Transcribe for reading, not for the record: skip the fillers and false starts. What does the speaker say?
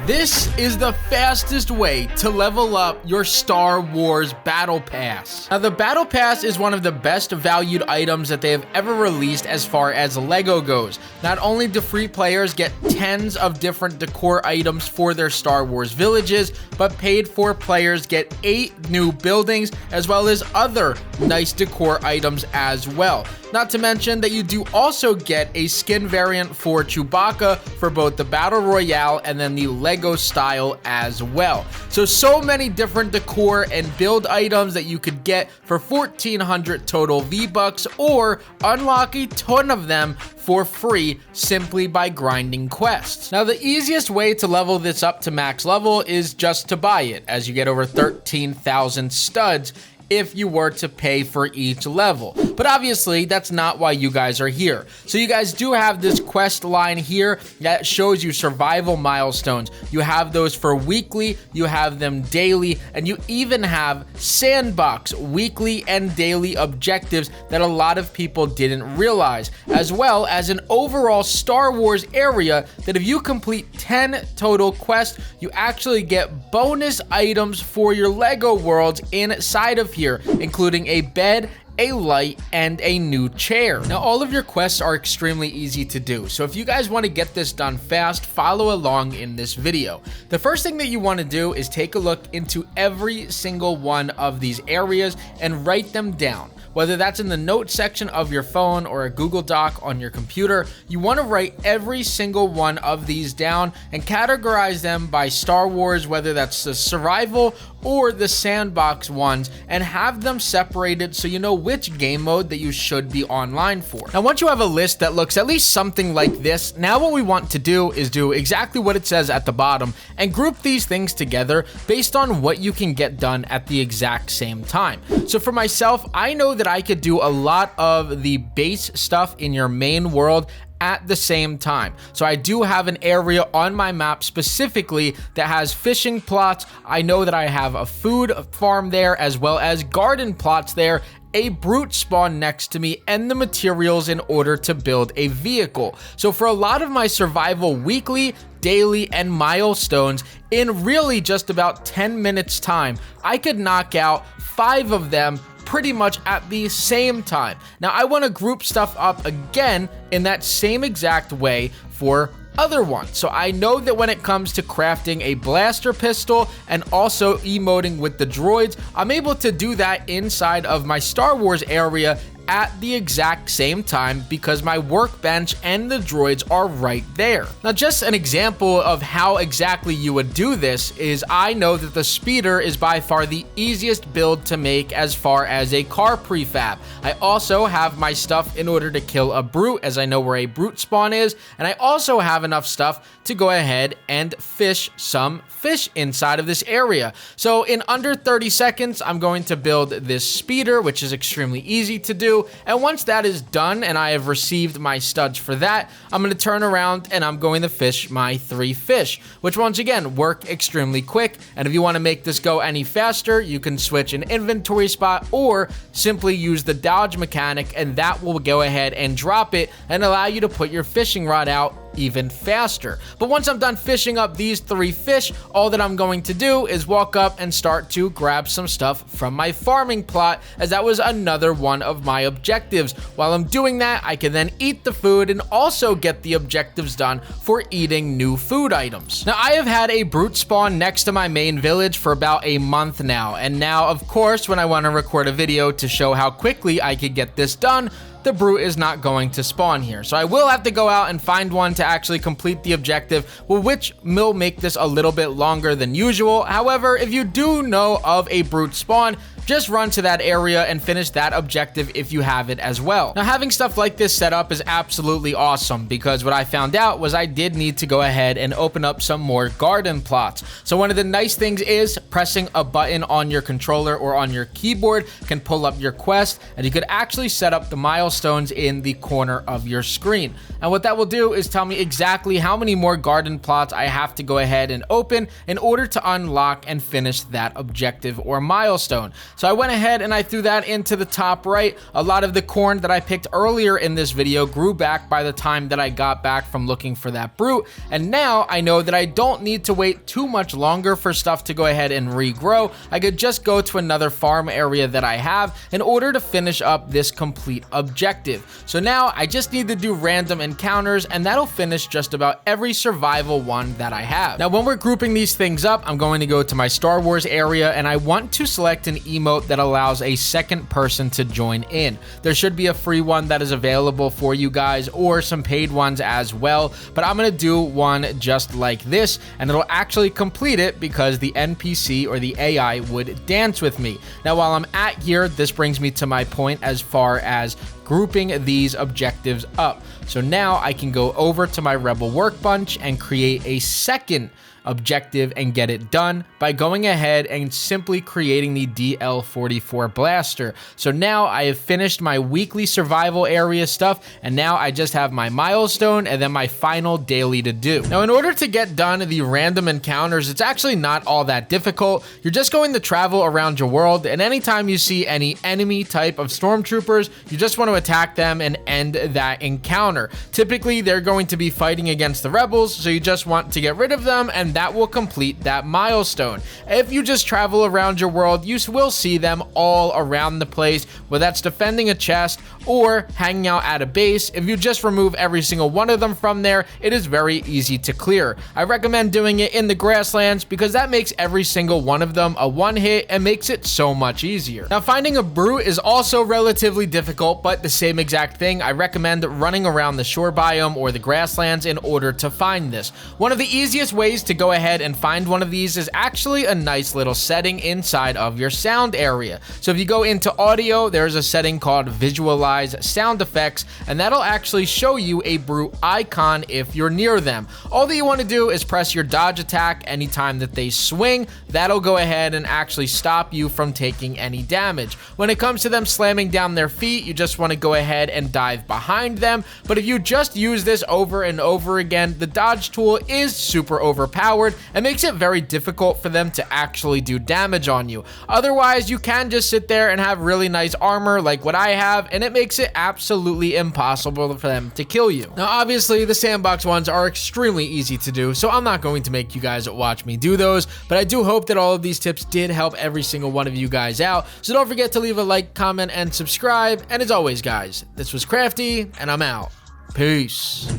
This is the fastest way to level up your Star Wars Battle Pass. Now, the Battle Pass is one of the best valued items that they have ever released as far as LEGO goes. Not only do free players get tens of different decor items for their Star Wars villages, but paid for players get 8 new buildings as well as other nice decor items as well. Not to mention that you do also get a skin variant for Chewbacca for both the Battle Royale and then the LEGO style as well. So many different decor and build items that you could get for 1,400 total V-Bucks, or unlock a ton of them for free simply by grinding quests. Now, the easiest way to level this up to max level is just to buy it, as you get over 13,000 studs if you were to pay for each level. But obviously, that's not why you guys are here. So you guys do have this quest line here that shows you survival milestones. You have those for weekly, you have them daily, and you even have sandbox weekly and daily objectives that a lot of people didn't realize, as well as an overall Star Wars area that if you complete 10 total quests, you actually get bonus items for your LEGO worlds inside of here, including a bed, a light, and a new chair. Now, all of your quests are extremely easy to do, so if you guys want to get this done fast, follow along in this video. The first thing that you want to do is take a look into every single one of these areas and write them down. Whether that's in the notes section of your phone or a Google Doc on your computer, you want to write every single one of these down and categorize them by Star Wars, whether that's the survival or the sandbox ones, and have them separated so you know which game mode that you should be online for. Now, once you have a list that looks at least something like this, now what we want to do is do exactly what it says at the bottom and group these things together based on what you can get done at the exact same time. So for myself, I know that I could do a lot of the base stuff in your main world at the same time. So I do have an area on my map specifically that has fishing plots. I know that I have a food farm there, as well as garden plots there, a brute spawn next to me, and the materials in order to build a vehicle. So for a lot of my survival weekly, daily, and milestones, in really just about 10 minutes time, I could knock out 5 of them pretty much at the same time. Now, I want to group stuff up again in that same exact way for other ones. So I know that when it comes to crafting a blaster pistol and also emoting with the droids, I'm able to do that inside of my Star Wars area at the exact same time because my workbench and the droids are right there. Now, just an example of how exactly you would do this is I know that the speeder is by far the easiest build to make as far as a car prefab. I also have my stuff in order to kill a brute, as I know where a brute spawn is, and I also have enough stuff to go ahead and fish some fish inside of this area. So in under 30 seconds, I'm going to build this speeder, which is extremely easy to do. And once that is done and I have received my studs for that, I'm going to turn around and I'm going to fish my 3 fish, which once again work extremely quick. And if you want to make this go any faster, you can switch an inventory spot or simply use the dodge mechanic, and that will go ahead and drop it and allow you to put your fishing rod out even faster. But once I'm done fishing up these 3 fish, all that I'm going to do is walk up and start to grab some stuff from my farming plot, as that was another one of my objectives. While I'm doing that, I can then eat the food and also get the objectives done for eating new food items. Now, I have had a brute spawn next to my main village for about a month now, and now, of course, when I want to record a video to show how quickly I could get this done, the brute is not going to spawn here. So I will have to go out and find one to actually complete the objective, which will make this a little bit longer than usual. However, if you do know of a brute spawn, just run to that area and finish that objective if you have it as well. Now, having stuff like this set up is absolutely awesome, because what I found out was I did need to go ahead and open up some more garden plots. So one of the nice things is pressing a button on your controller or on your keyboard can pull up your quest, and you could actually set up the milestones in the corner of your screen. And what that will do is tell me exactly how many more garden plots I have to go ahead and open in order to unlock and finish that objective or milestone. So I went ahead and I threw that into the top right. A lot of the corn that I picked earlier in this video grew back by the time that I got back from looking for that brute. And now I know that I don't need to wait too much longer for stuff to go ahead and regrow. I could just go to another farm area that I have in order to finish up this complete objective. So now I just need to do random encounters, and that'll finish just about every survival one that I have. Now, when we're grouping these things up, I'm going to go to my Star Wars area, and I want to select an emote that allows a second person to join in. There should be a free one that is available for you guys, or some paid ones as well, but I'm going to do one just like this, and it'll actually complete it because the NPC or the AI would dance with me. Now, while I'm at here, this brings me to my point as far as grouping these objectives up. So now I can go over to my Rebel Workbench and create a second objective and get it done by going ahead and simply creating the DL44 blaster. So now I have finished my weekly survival area stuff, and now I just have my milestone and then my final daily to do. Now, in order to get done the random encounters, it's actually not all that difficult. You're just going to travel around your world, and anytime you see any enemy type of stormtroopers, you just want to attack them and end that encounter. Typically, they're going to be fighting against the rebels, so you just want to get rid of them, and that will complete that milestone. If you just travel around your world, you will see them all around the place, whether that's defending a chest or hanging out at a base. If you just remove every single one of them from there, it is very easy to clear. I recommend doing it in the grasslands because that makes every single one of them a one hit and makes it so much easier. Now, finding a brute is also relatively difficult, but the same exact thing. I recommend running around the shore biome or the grasslands in order to find this. One of the easiest ways to go ahead and find one of these is actually a nice little setting inside of your sound area. So if you go into audio, there's a setting called visualize sound effects, and that'll actually show you a brute icon if you're near them. All that you want to do is press your dodge attack anytime that they swing. That'll go ahead and actually stop you from taking any damage. When it comes to them slamming down their feet, you just want to go ahead and dive behind them. But if you just use this over and over again, the dodge tool is super overpowered and makes it very difficult for them to actually do damage on you. Otherwise, you can just sit there and have really nice armor like what I have, and it makes it absolutely impossible for them to kill you. Now, obviously, the sandbox ones are extremely easy to do, so I'm not going to make you guys watch me do those, but I do hope that all of these tips did help every single one of you guys out. So don't forget to leave a like, comment, and subscribe. And as always, guys, this was Crafty, and I'm out. Peace.